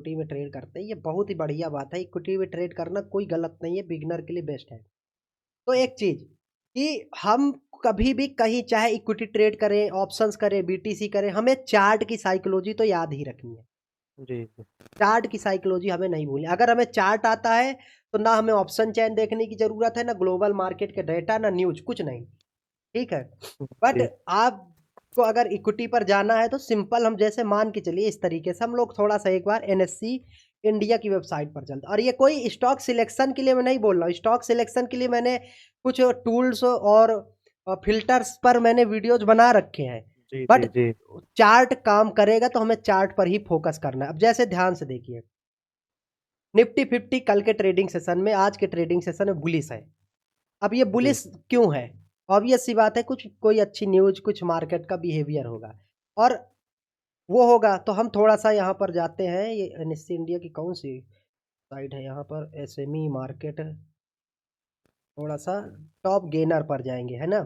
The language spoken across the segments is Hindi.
इक्विटी में ट्रेड करते हैं, ये बहुत ही बढ़िया बात है। इक्विटी में ट्रेड करना कोई गलत नहीं है, बिगिनर के लिए बेस्ट है। तो एक चीज़ कि हम कभी भी कहीं चाहे इक्विटी ट्रेड करें, ऑप्शंस करें, बीटीसी करें, हमें चार्ट की साइकोलॉजी तो याद ही रखनी है। जी, जी। चार्ट की साइकोलॉजी हमें नहीं भूलनी। अगर हमें चार्ट आता है, तो ना हमें ऑप्शन चेन देखने की ज़रूरत है, ना ग्लोबल मार्केट के डेटा, ना न्यूज़, कुछ नहीं। ठीक है? बट जी, आपको अगर इक्विटी पर जाना है तो सिंपल हम जैसे मान के चलिए इस तरीके से हम लोग थोड़ा-सा एक बार एनएससी इंडिया की वेबसाइट पर चलते हैं। और ये कोई स्टॉक सिलेक्शन के लिए मैं नहीं बोल रहा हूँ। स्टॉक सिलेक्शन के लिए मैंने कुछ टूल्स और फ़िल्टर्स पर मैंने वीडियोज़ बना रखे हैं। जी, बट जी, जी। चार्ट काम करेगा तो हमें चार्ट पर ही फ़ोकस करना है। अब जैसे ध्यान से देखिए, निफ्टी 50 कल के ट्रेडिंग सेशन में, आज के ट्रेडिंग सेशन में बुलिश है। अब ये जी, बुलिश क्यों है? ऑब्वियस सी बात है, कुछ कोई अच्छी न्यूज़, कुछ मार्केट का बिहेवियर होगा और वो होगा तो हम थोड़ा-सा यहाँ पर जाते हैं। ये एनएससी इंडिया की कौन-सी साइट है यहाँ पर? एसएमई मार्केट, थोड़ा-सा टॉप गेनर पर जाएँगे, है ना?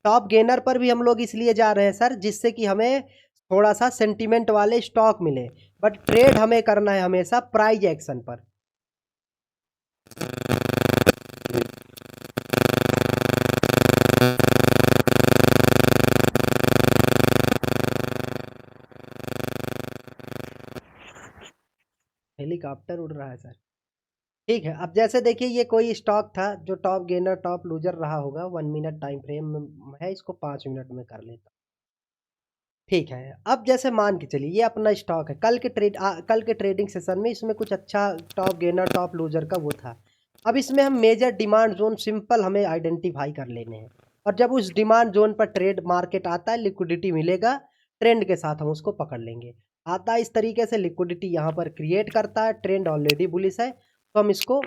टॉप गेनर पर भी हम लोग इसलिए जा रहे हैं सर, जिससे कि हमें थोड़ा-सा सेंटिमेंट वाले स्टॉक मिले। बट ट्रेड हमें करना है हमेशा प्राइस एक्शन पर। जी। हेलीकॉप्टर उड़ रहा है सर। ठीक है, अब जैसे देखिए ये कोई स्टॉक था जो टॉप गेनर, टॉप लूज़र रहा होगा, 1 मिनट टाइम फ्रेम में है, इसको 5 मिनट में कर लेता हूँ। ठीक है, अब जैसे मान के चलिए ये अपना स्टॉक है, कल के ट्रेडिंग सेशन में इसमें कुछ अच्छा टॉप गेनर, टॉप लूज़र का वो था। अब इसमें हम मेजर डिमांड ज़ोन सिंपल हमें आइडेंटिफ़ाई कर लेने हैं और जब उस डिमांड ज़ोन पर ट्रेड मार्केट आता है, लिक्विडिटी मिलेगा, ट्रेंड के साथ हम उसको पकड़ लेंगे। आता है इस तरीके से, लिक्विडिटी यहाँ पर क्रिएट करता है, ट्रेंड ऑलरेडी बुलिश है, तो हम इसको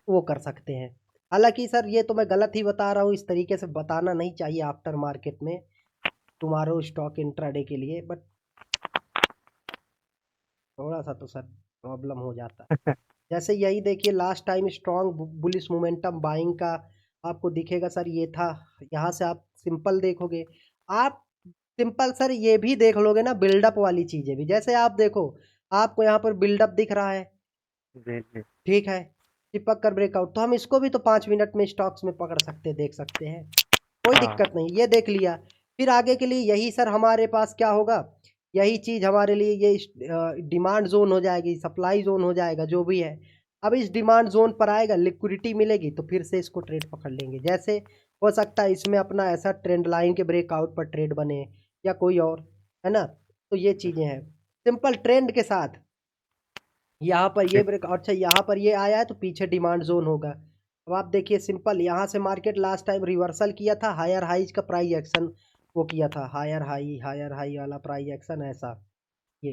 वो कर सकते हैं। हालाँकि सर ये तो मैं गलत ही बता रहा हूँ, इस तरीके से बताना नहीं चाहिए आफ्टर मार्केट में टुमारो स्टॉक इंट्राडे के लिए, बट थोड़ा-सा तो सर प्रॉब्लम हो जाता है। जैसे यही देखिए last time strong bullish momentum buying का आपको दिखेगा सर, ये था। यहाँ से आप सिंपल देखोगे, आप सिंपल सर ये भी देख लोगे ना, बिल्डअप वाली चीज़ें भी। जैसे आप देखो, आपको यहाँ पर बिल्डअप दिख रहा है, जी, जी। ठीक है, चिपक कर ब्रेकआउट, तो हम इसको भी तो 5 मिनट में स्टॉक्स में पकड़ सकते हैं, देख सकते हैं। कोई हाँ, दिक्कत नहीं, ये देख लिया। फिर आगे के लिए यही सर हमारे पास क्या होगा, यही चीज़ हमारे लिए ये डिमांड ज़ोन हो जाएगी, सप्लाई ज़ोन हो जाएगा, जो भी है। अब इस डिमांड ज़ोन पर आएगा, लिक्विडिटी मिलेगी तो फिर से इसको ट्रेड पकड़ लेंगे। जैसे हो सकता है इसमें अपना ऐसा ट्रेंड लाइन के ब्रेकआउट पर ट्रेड बने या कोई और, है ना? तो ये चीज़ें हैं। सिंपल ट्रेंड के साथ यहाँ पर जी, ये ब्रेक, अच्छा यहाँ पर ये आया है तो पीछे डिमांड ज़ोन होगा। अब आप देखिए सिंपल यहाँ से मार्केट लास्ट टाइम रिवर्सल किया था, हायर हाईज़ का प्राइस एक्शन वो किया था, हायर हाई वाला प्राइस एक्शन ऐसा, ये,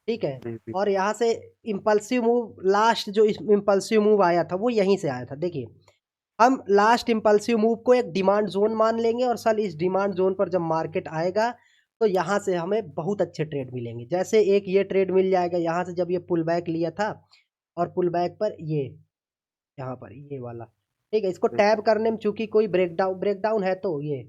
ठीक है? जी, जी। और यहाँ से इम्पल्सिव मूव, लास्ट जो इस इम्पल्सिव मूव आया था वो यहीं से आया था। देखिए, हम लास्ट इम्पल्सिव मूव को एक डिमांड ज़ोन मान लेंगे और सर इस डिमांड ज़ोन पर जब मार्केट आएगा, तो यहाँ से हमें बहुत अच्छे ट्रेड मिलेंगे। जैसे एक ये ट्रेड मिल जाएगा यहाँ से, जब ये पुल बैक लिया था और पुल बैक पर ये, यहाँ पर ये वाला, ठीक है? इसको जी, टैब करने में चूँकि कोई ब्रेकडाउन है तो ये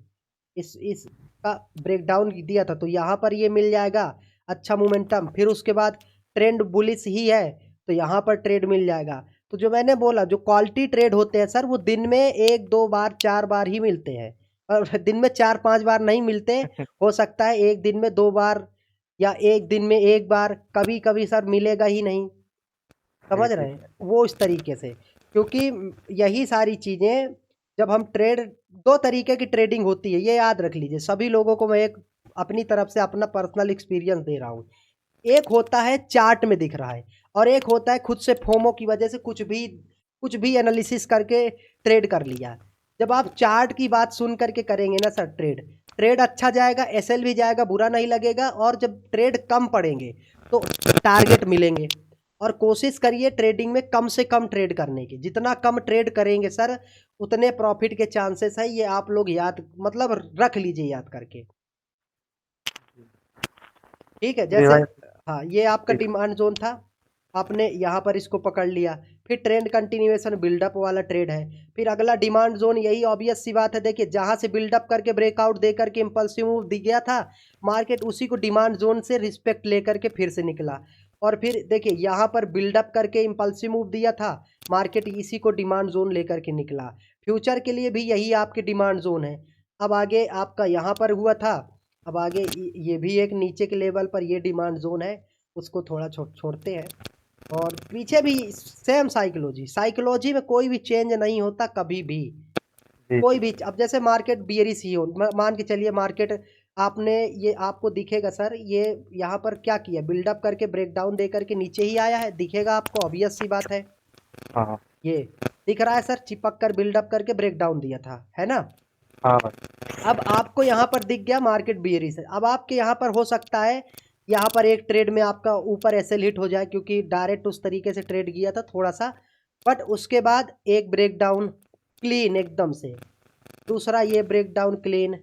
इसका ब्रेकडाउन दिया था, तो यहाँ पर ये मिल जाएगा अच्छा मोमेंटम। फिर उसके बाद ट्रेंड बुलिश ही है, तो यहाँ पर ट्रेड मिल जाएगा। तो जो मैंने बोला, जो क्वालिटी ट्रेड होते हैं सर, वो दिन में 1-2 बार, 4 बार ही मिलते हैं और दिन में 4-5 बार नहीं मिलते। हो सकता है 1 दिन में 2 बार या 1 दिन में 1 बार, कभी-कभी सर मिलेगा ही नहीं। जी, समझ रहे जी। हैं? वो इस तरीके से, क्योंकि यही सारी चीज़ें जब हम ट्रेड, 2 तरीके की ट्रेडिंग होती है, ये याद रख लीजिए। सभी लोगों को मैं एक अपनी तरफ से अपना पर्सनल एक्सपीरियंस दे रहा हूँ। एक होता है चार्ट में दिख रहा है और एक होता है खुद से फोमो की वजह से कुछ भी एनालिसिस करके ट्रेड कर लिया। जब आप चार्ट की बात सुन करके करेंगे ना सर ट्रेड, ट्रेड अच्छा जाएगा, एसएल भी जाएगा, बुरा नहीं लगेगा और जब ट्रेड कम पड़ेंगे, तो टारगेट मिलेंगे। और कोशिश करिए ट्रेडिंग में कम से कम ट्रेड करने की। जितना कम ट्रेड करेंगे सर, उतने प्रॉफिट के चांसेस है। ये आप लोग याद मतलब रख लीजिए याद करके। ठीक है, जी जैसे भाई। हाँ, ये आपका जी, डिमांड ज़ोन था, आपने यहाँ पर इसको पकड़ लिया, फिर ट्रेंड कंटिन्यूएशन बिल्डअप वाला ट्रेड है, फिर अगला डिमांड ज़ोन, यही ऑब्वियस सी बात है। देखिए जहाँ से बिल्डअप करके ब्रेकआउट दे करके इम्पल्सिव मूव दिख गया था, मार्केट उसी को डिमांड ज़ोन से रिस्पेक्ट लेकर के फिर से निकला। और फिर देखिए यहाँ पर बिल्डअप करके इम्पल्सिव मूव दिया था, मार्केट इसी को डिमांड जोन लेकर के निकला। फ्यूचर के लिए भी यही आपके डिमांड जोन है। अब आगे आपका यहाँ पर हुआ था, अब आगे ये भी एक नीचे के लेवल पर ये डिमांड जोन है, उसको थोड़ा छोड़ते हैं। और पीछे भी सेम साइकोलॉजी में कोई भी चेंज नहीं होता कभी भी, जी कोई भी। अब जैसे मार्केट बियरिश ही हो, मान के चलिए मार्केट, आपने ये आपको दिखेगा सर, ये यहाँ पर क्या किया, बिल्डअप करके ब्रेकडाउन दे करके नीचे ही आया है, दिखेगा आपको, ऑब्वियस सी बात है। हाँ ये दिख रहा है सर, चिपक कर बिल्डअप करके ब्रेकडाउन दिया था, है ना। हाँ अब आपको यहाँ पर दिख गया मार्केट बियरिश है। अब आपके यहाँ पर हो सकता है यहाँ पर एक ट्रेड में आपका ऊपर एसएल हिट हो जाए, क्योंकि डायरेक्ट उस तरीके से ट्रेड किया था थोड़ा सा, बट उसके बाद एक ब्रेकडाउन क्लीन एकदम से, दूसरा ये ब्रेकडाउन क्लीन,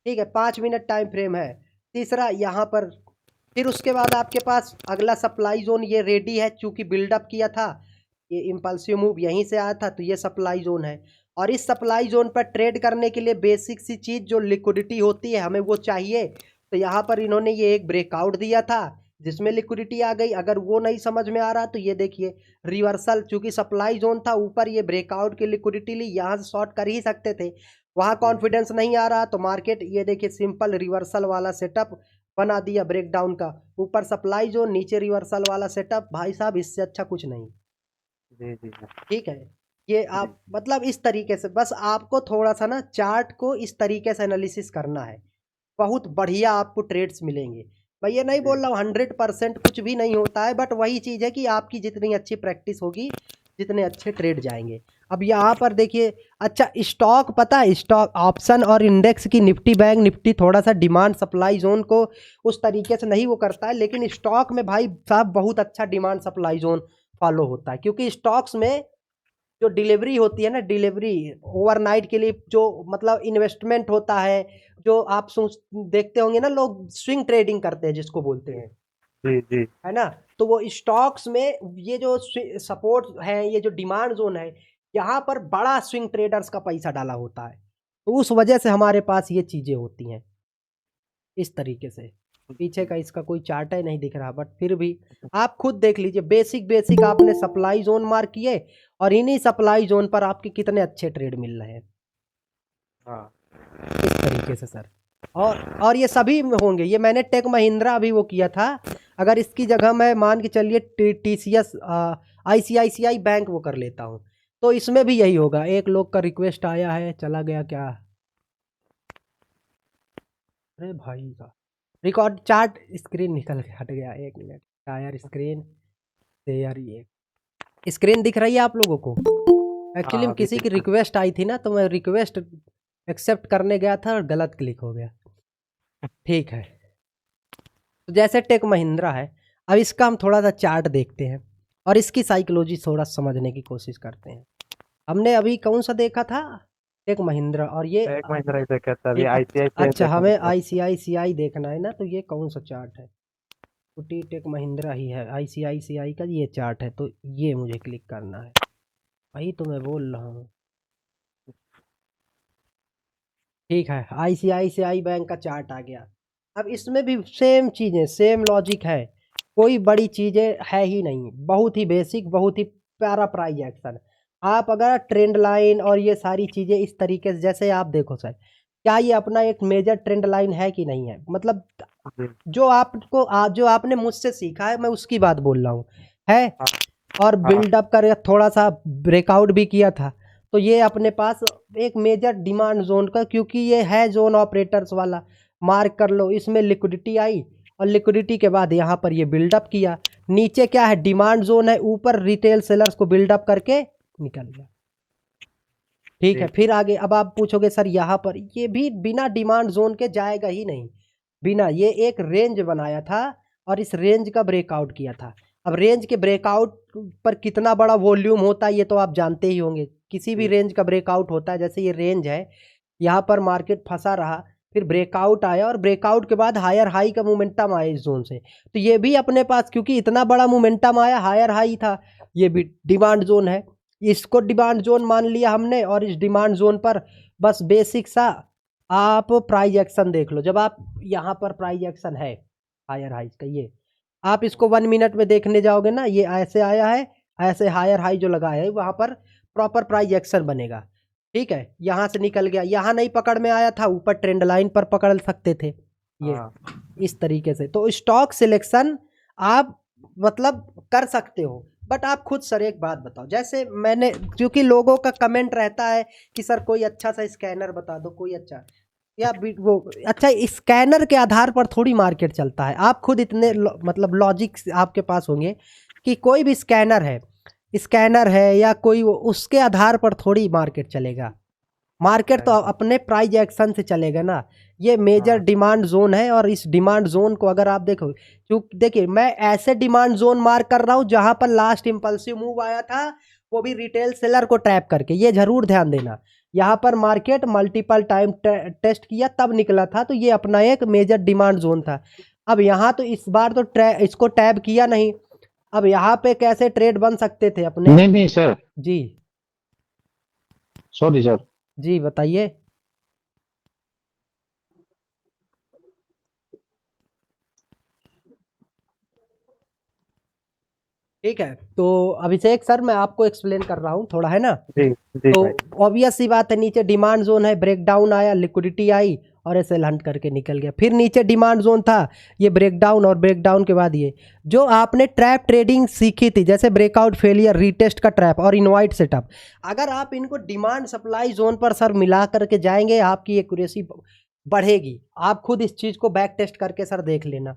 ठीक है, 5 मिनट टाइम फ्रेम है, तीसरा यहाँ पर, फिर उसके बाद आपके पास अगला सप्लाई जोन ये रेडी है, चूंकि बिल्डअप किया था, ये इम्पल्सिव मूव यहीं से आया था, तो ये सप्लाई जोन है। और इस सप्लाई जोन पर ट्रेड करने के लिए बेसिक सी चीज़ जो लिक्विडिटी होती है हमें वो चाहिए, तो यहाँ पर इन्होंने ये एक ब्रेकआउट दिया था जिसमें लिक्विडिटी आ गई। अगर वो नहीं समझ में आ रहा तो ये देखिए रिवर्सल, चूंकि सप्लाई जोन था ऊपर, ये ब्रेकआउट की लिक्विडिटी ली, यहाँ से शॉर्ट कर ही सकते थे, वहाँ कॉन्फिडेंस नहीं आ रहा, तो मार्केट ये देखिए सिंपल रिवर्सल वाला सेटअप बना दिया ब्रेकडाउन का, ऊपर सप्लाई जोन नीचे रिवर्सल वाला सेटअप, भाई साहब इससे अच्छा कुछ नहीं। जी जी ठीक है, ये आप मतलब इस तरीके से, बस आपको थोड़ा सा ना चार्ट को इस तरीके से एनालिसिस करना है, बहुत बढ़िया आपको ट्रेड्स मिलेंगे। मैं ये नहीं बोल रहा हूँ 100% कुछ भी नहीं होता है, बट वही चीज़ है कि आपकी जितनी अच्छी प्रैक्टिस होगी जितने अच्छे ट्रेड जाएंगे। अब यहाँ पर देखिए, अच्छा स्टॉक पता है, स्टॉक ऑप्शन और इंडेक्स की निफ्टी बैंक निफ्टी थोड़ा सा डिमांड सप्लाई जोन को उस तरीके से नहीं वो करता है, लेकिन स्टॉक में भाई साहब बहुत अच्छा डिमांड सप्लाई जोन फॉलो होता है, क्योंकि स्टॉक्स में जो डिलीवरी होती है ना, डिलीवरी ओवरनाइट के लिए जो मतलब इन्वेस्टमेंट होता है, जो आप देखते होंगे ना, लोग स्विंग ट्रेडिंग करते हैं जिसको बोलते हैं, जी जी है ना, तो वो स्टॉक्स में ये जो सपोर्ट है, ये जो डिमांड जोन है, यहाँ पर बड़ा स्विंग ट्रेडर्स का पैसा डाला होता है, तो उस वजह से हमारे पास ये चीज़ें होती हैं इस तरीके से। पीछे का इसका कोई चार्ट है नहीं दिख रहा, बट फिर भी आप खुद देख लीजिए, बेसिक आपने सप्लाई जोन मार्क किए और इन्हीं सप्लाई जोन पर आपके कितने अच्छे ट्रेड मिल रहे हैं हाँ इस तरीके से सर। और ये सभी में होंगे, ये मैंने टेक महिंद्रा अभी वो किया था, अगर इसकी जगह मैं मान के चलिए TCS ICICI बैंक वो कर लेता हूँ, तो इसमें भी यही होगा। एक लोग का रिक्वेस्ट आया है, चला गया क्या, अरे भाई का रिकॉर्ड चार्ट स्क्रीन निकल के हट गया, 1 मिनट, टायर स्क्रीन शेयर, ये स्क्रीन दिख रही है आप लोगों को। एक्चुअली हाँ किसी की रिक्वेस्ट आई थी ना, तो मैं रिक्वेस्ट एक्सेप्ट करने गया था और गलत क्लिक हो गया। ठीक है, तो जैसे टेक महिंद्रा है, अब इसका हम थोड़ा सा चार्ट देखते हैं और इसकी साइकोलॉजी थोड़ा समझने की कोशिश करते हैं। हमने अभी कौन सा देखा था, टेक महिंद्रा, और ये एक महिंद्रा इसे कहता है, अभी ये ICICI अच्छा देखा हमें था। ICICI देखना है ना, तो ये कौन सा चार्ट है, तो टेक महिंद्रा ही है, ICICI का ये चार्ट है, तो ये मुझे क्लिक करना है, वही तो मैं बोल रहा हूँ। ठीक है, ICICI बैंक का चार्ट आ गया। अब इसमें भी सेम चीज़ें, सेम लॉजिक है, कोई बड़ी चीज़ें है ही नहीं, बहुत ही बेसिक, बहुत ही प्यारा प्राइस एक्शन। आप अगर ट्रेंड लाइन और ये सारी चीज़ें इस तरीके से, जैसे आप देखो सर, क्या ये अपना एक मेजर ट्रेंड लाइन है कि नहीं है, मतलब जो आपको जो आपने मुझसे सीखा है, मैं उसकी बात बोल रहा हूँ, है। और बिल्डअप कर थोड़ा सा ब्रेकआउट भी किया था, तो ये अपने पास एक मेजर डिमांड जोन का, क्योंकि ये है जोन ऑपरेटर्स वाला, मार्क कर लो, इसमें लिक्विडिटी आई और लिक्विडिटी के बाद यहाँ पर ये बिल्डअप किया, नीचे क्या है डिमांड जोन है, ऊपर रिटेल सेलर्स को बिल्डअप करके निकल गया। ठीक है, फिर आगे अब आप पूछोगे सर यहाँ पर ये भी बिना डिमांड जोन के जाएगा ही नहीं, बिना, ये एक रेंज बनाया था और इस रेंज का ब्रेकआउट किया था। अब रेंज के ब्रेकआउट पर कितना बड़ा वॉल्यूम होता है ये तो आप जानते ही होंगे, किसी भी रेंज का ब्रेकआउट होता है, जैसे ये रेंज है, यहाँ पर मार्केट फंसा रहा, फिर ब्रेकआउट आया और ब्रेकआउट के बाद हायर हाई का मोमेंटम आया इस जोन से, तो ये भी अपने पास, क्योंकि इतना बड़ा मोमेंटम आया, हायर हाई था, ये भी डिमांड जोन है, इसको डिमांड जोन मान लिया हमने। और इस डिमांड जोन पर बस बेसिक सा आप प्राइस एक्शन देख लो, जब आप यहाँ पर प्राइस एक्शन है हायर हाइज का, ये आप इसको 1 मिनट में देखने जाओगे ना, ये ऐसे आया है, ऐसे हायर हाई जो लगाया है वहाँ पर प्रॉपर प्राइस एक्शन बनेगा, ठीक है। यहाँ से निकल गया, यहाँ नहीं पकड़ में आया था, ऊपर ट्रेंड लाइन पर पकड़ सकते थे ये, हाँ इस तरीके से। तो स्टॉक सिलेक्शन आप मतलब कर सकते हो, बट आप खुद सर एक बात बताओ, जैसे मैंने, क्योंकि लोगों का कमेंट रहता है कि सर कोई अच्छा सा स्कैनर बता दो, कोई अच्छा, या वो अच्छा स्कैनर के आधार पर थोड़ी मार्केट चलता है। आप खुद इतने मतलब लॉजिक आपके पास होंगे कि कोई भी स्कैनर है या कोई उसके आधार पर थोड़ी मार्केट चलेगा। मार्केट तो नहीं, अपने प्राइस एक्शन से चलेगा ना। ये मेजर हाँ डिमांड जोन है, और इस डिमांड जोन को अगर आप देखो, क्योंकि देखिए मैं ऐसे डिमांड जोन मार्क कर रहा हूँ जहां पर लास्ट इंपल्सिव मूव आया था, वो भी रिटेल सेलर को ट्रैप करके, ये जरूर ध्यान देना। यहाँ पर मार्केट मल्टीपल टाइम टेस्ट किया तब निकला था, तो ये अपना एक मेजर डिमांड जोन था। अब यहाँ तो इस बार तो इसको टैब किया नहीं। अब यहाँ पे कैसे ट्रेड बन सकते थे अपने? नहीं नहीं सर, जी सॉरी सर। जी बताइए। ठीक है, तो अभिषेक सर मैं आपको एक्सप्लेन कर रहा हूँ थोड़ा, है ना। जी जी तो भाई। ऑब्वियस सी बात है, नीचे डिमांड जोन है, ब्रेकडाउन आया, लिक्विडिटी आई और एसएल हंट करके निकल गया। फिर नीचे डिमांड जोन था, ये ब्रेकडाउन, और ब्रेकडाउन के बाद ये जो आपने ट्रैप ट्रेडिंग सीखी थी, जैसे ब्रेकआउट, फेलियर, रीटेस्ट का ट्रैप और इनवाइट सेटअप, अगर आप इनको डिमांड सप्लाई जोन पर सर मिला करके जाएंगे, आपकी एक्यूरेसी बढ़ेगी। आप खुद इस चीज़ को बैक टेस्ट करके सर देख लेना,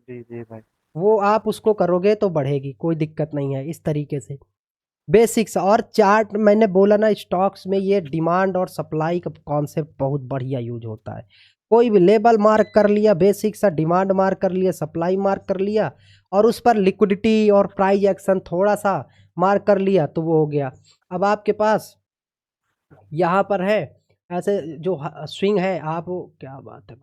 जी जी भाई। वो आप उसको करोगे तो बढ़ेगी, कोई दिक्कत नहीं है। इस तरीके से बेसिक्स और चार्ट, मैंने बोला ना, स्टॉक्स में ये डिमांड और सप्लाई का कॉन्सेप्ट बहुत बढ़िया यूज होता है। कोई भी लेवल मार्क कर लिया, बेसिक सा डिमांड मार्क कर लिया, सप्लाई मार्क कर लिया, और उस पर लिक्विडिटी और प्राइस एक्शन थोड़ा सा मार्क कर लिया, तो वो हो गया। अब आपके पास यहाँ पर है ऐसे जो स्विंग है, आप क्या बात है,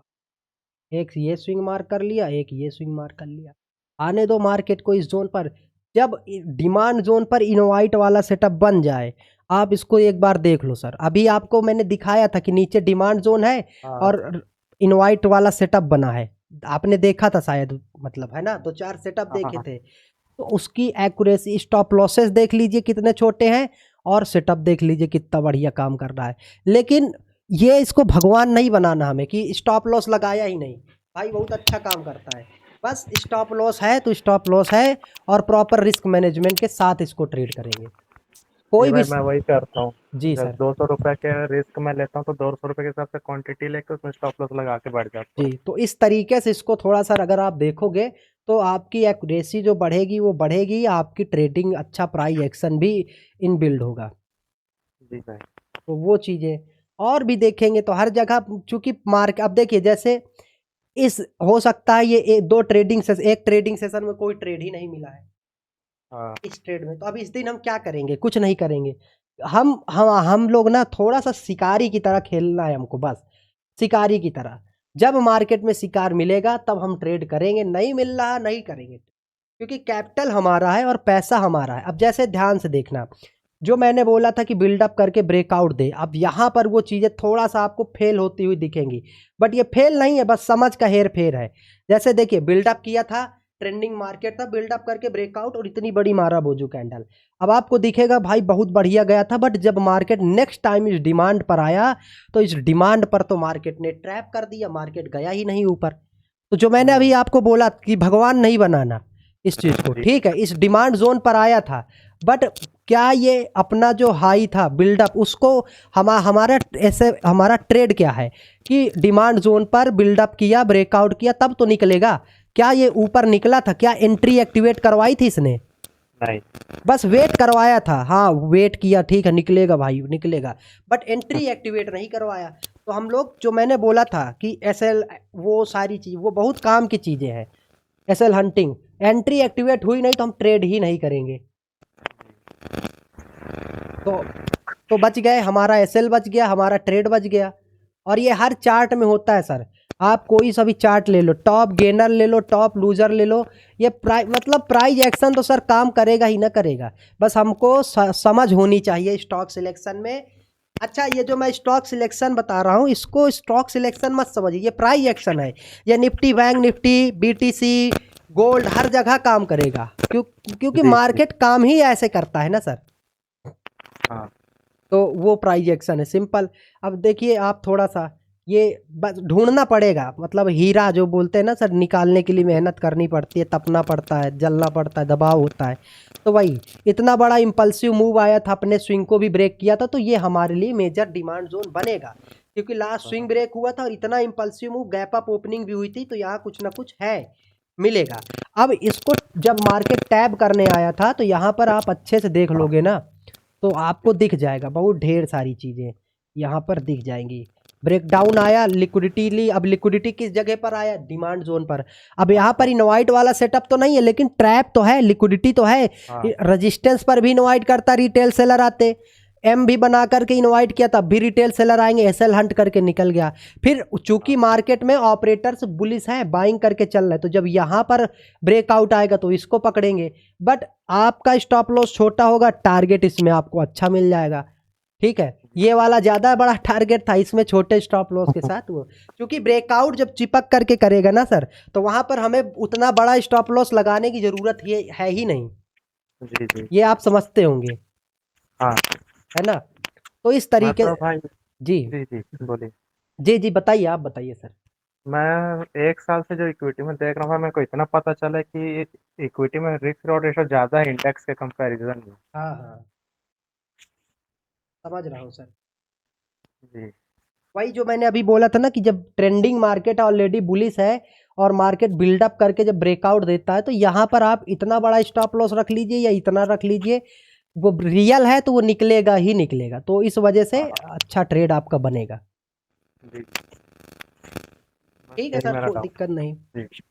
एक ये स्विंग मार्क कर लिया, एक ये स्विंग मार्क कर लिया, आने दो मार्केट को इस जोन पर। जब डिमांड जोन पर इनवाइट वाला सेटअप बन जाए, आप इसको एक बार देख लो सर। अभी आपको मैंने दिखाया था कि नीचे डिमांड जोन है हाँ और इनवाइट वाला सेटअप बना है, आपने देखा था शायद, मतलब है ना, 2-4 सेटअप हाँ देखे हाँ। थे। तो उसकी एक्यूरेसी, स्टॉप लॉसेस देख लीजिए कितने छोटे हैं, और सेटअप देख लीजिए कितना बढ़िया काम कर रहा है। लेकिन ये इसको भगवान नहीं बनाना हमें कि स्टॉप लॉस लगाया ही नहीं, भाई बहुत अच्छा काम करता है। बस स्टॉप लॉस है तो स्टॉप लॉस है, और प्रॉपर रिस्क मैनेजमेंट के साथ इसको ट्रेड करेंगे जी कोई भी भाई, मैं वही करता हूँ। जी जब सर। 200 रुपए के रिस्क में लेता हूँ तो 200 रुपए के हिसाब से क्वांटिटी लेकर उसमें स्टॉप लॉस लगा के बैठ जाता हूँ। जी, तो इस तरीके से इसको थोड़ा सा अगर आप देखोगे, तो आपकी एक्यूरेसी जो बढ़ेगी वो बढ़ेगी, आपकी ट्रेडिंग अच्छा प्राइस एक्शन भी इन बिल्ड होगा। जी भाई। तो वो चीज़ें और भी देखेंगे तो हर जगह, चूंकि मार्क, अब देखिए जैसे इस हो सकता है ये दो ट्रेडिंग सेशन, एक ट्रेडिंग सेशन में कोई ट्रेड ही नहीं मिला है हाँ इस ट्रेड में, तो अब इस दिन हम क्या करेंगे? कुछ नहीं करेंगे। हम लोग ना थोड़ा सा शिकारी की तरह खेलना है हमको, बस शिकारी की तरह। जब मार्केट में शिकार मिलेगा तब हम ट्रेड करेंगे, नहीं मिल रहा नहीं करेंगे, क्योंकि कैपिटल हमारा है और पैसा हमारा है। अब जैसे ध्यान से देखना, जो मैंने बोला था कि बिल्डअप करके ब्रेकआउट दे, अब यहाँ पर वो चीज़ें थोड़ा सा आपको फेल होती हुई दिखेंगी, बट ये फेल नहीं है, बस समझ का हेर फेर है। जैसे देखिए बिल्डअप किया था, ट्रेंडिंग मार्केट था, बिल्डअप करके ब्रेकआउट और इतनी बड़ी मारा बोजू कैंडल, अब आपको दिखेगा भाई बहुत बढ़िया गया था, बट जब मार्केट नेक्स्ट टाइम इस डिमांड पर आया, तो इस डिमांड पर तो मार्केट ने ट्रैप कर दिया, मार्केट गया ही नहीं ऊपर। तो जो मैंने अभी आपको बोला कि भगवान नहीं बनाना इस चीज़ को, जी ठीक है, इस डिमांड जोन पर आया था, बट क्या ये अपना जो हाई था बिल्डअप, उसको हमारा ऐसे हमारा ट्रेड क्या है कि डिमांड जोन पर बिल्डअप किया, ब्रेकआउट किया, तब तो निकलेगा। क्या ये ऊपर निकला था? क्या एंट्री एक्टिवेट करवाई थी इसने? नहीं। बस वेट करवाया था, हाँ वेट किया, ठीक है निकलेगा भाई निकलेगा, बट एंट्री एक्टिवेट नहीं करवाया। तो हम लोग, जो मैंने बोला था कि एसएल, वो सारी चीज़ वो बहुत काम की चीज़ें हैं। एसएल हंटिंग, एंट्री एक्टिवेट हुई नहीं तो हम ट्रेड ही नहीं करेंगे। तो बच गए, हमारा एसएल बच गया, हमारा ट्रेड बच गया। और ये हर चार्ट में होता है सर, आप कोई सा भी चार्ट ले लो, टॉप गेनर ले लो, टॉप लूजर ले लो, ये मतलब प्राइस एक्शन तो सर काम करेगा ही ना करेगा, बस हमको समझ होनी चाहिए स्टॉक सिलेक्शन में। अच्छा, ये जो मैं स्टॉक सिलेक्शन बता रहा हूँ, इसको स्टॉक सिलेक्शन मत समझिए, ये प्राइस एक्शन है। ये Nifty, bank Nifty, BTC, gold हर जगह काम करेगा, क्योंकि जी, मार्केट काम ही ऐसे करता है ना सर। हाँ, तो वो प्राइस एक्शन है सिंपल। अब देखिए आप थोड़ा सा ये बस ढूंढना पड़ेगा, मतलब हीरा जो बोलते हैं ना सर, निकालने के लिए मेहनत करनी पड़ती है, तपना पड़ता है, जलना पड़ता है, दबाव होता है। तो वही इतना बड़ा इम्पल्सिव मूव आया था, अपने स्विंग को भी ब्रेक किया था, तो ये हमारे लिए मेजर डिमांड जोन बनेगा, क्योंकि लास्ट स्विंग ब्रेक हुआ था और इतना impulsive move, gap up opening भी हुई थी, तो यहाँ कुछ ना कुछ है, मिलेगा। अब इसको जब मार्केट टैब करने आया था, तो यहाँ पर आप अच्छे से देख लोगे ना, तो आपको दिख जाएगा बहुत ढेर सारी चीज़ें यहाँ पर दिख जाएंगी। ब्रेकडाउन आया, लिक्विडिटी ली, अब लिक्विडिटी किस जगह पर आया, डिमांड जोन पर। अब यहाँ पर इनवाइट वाला सेटअप तो नहीं है, लेकिन ट्रैप तो है, लिक्विडिटी तो है। हाँ, रेजिस्टेंस पर भी इनवाइट करता, रिटेल सेलर आते, एम भी बना करके इनवाइट किया, तब भी रिटेल सेलर आएंगे, एसएल हंट करके निकल गया। फिर चूंकि मार्केट में ऑपरेटर्स बुलिश हैं, बाइंग करके चल रहे हैं, तो जब यहाँ पर ब्रेकआउट आएगा तो इसको पकड़ेंगे। बट आपका स्टॉप लॉस छोटा होगा, टारगेट इसमें आपको अच्छा मिल जाएगा। ठीक है, ये वाला ज्यादा बड़ा टारगेट था, इसमें छोटे स्टॉप लॉस के साथ वो, क्योंकि ब्रेकआउट जब चिपक करके करेगा ना सर, तो वहां पर हमें उतना बड़ा स्टॉप लॉस लगाने की जरूरत ये है ही नहीं। जी, जी, ये आप समझते होंगे, हाँ। है ना। तो इस मैं तरीके। तो भाई, जी जी, जी, बोलिए। जी जी, बताइए, आप बताइए सर। मैं 1 साल से जो इक्विटी में देख रहा हूँ, मेरे को इतना पता चला है कि इक्विटी में रिस्क रिवॉर्ड रेशियो ज़्यादा है इंडेक्स के कंपैरिजन में। हाँ हाँ, समझ रहा हूँ सर। जी, वही जो मैंने अभी बोला था ना, कि जब ट्रेंडिंग मार्केट ऑलरेडी बुलिश है और मार्केट बिल्डअप करके जब ब्रेकआउट देता है, तो यहाँ पर आप इतना बड़ा स्टॉप लॉस रख लीजिए या इतना रख लीजिए, वो रियल है तो वो निकलेगा ही निकलेगा, तो इस वजह से हाँ, अच्छा ट्रेड आपका बनेगा। जी, बस ठीक है यही सर, मेरा कोई डाउट दिक्कत नहीं। है। जी,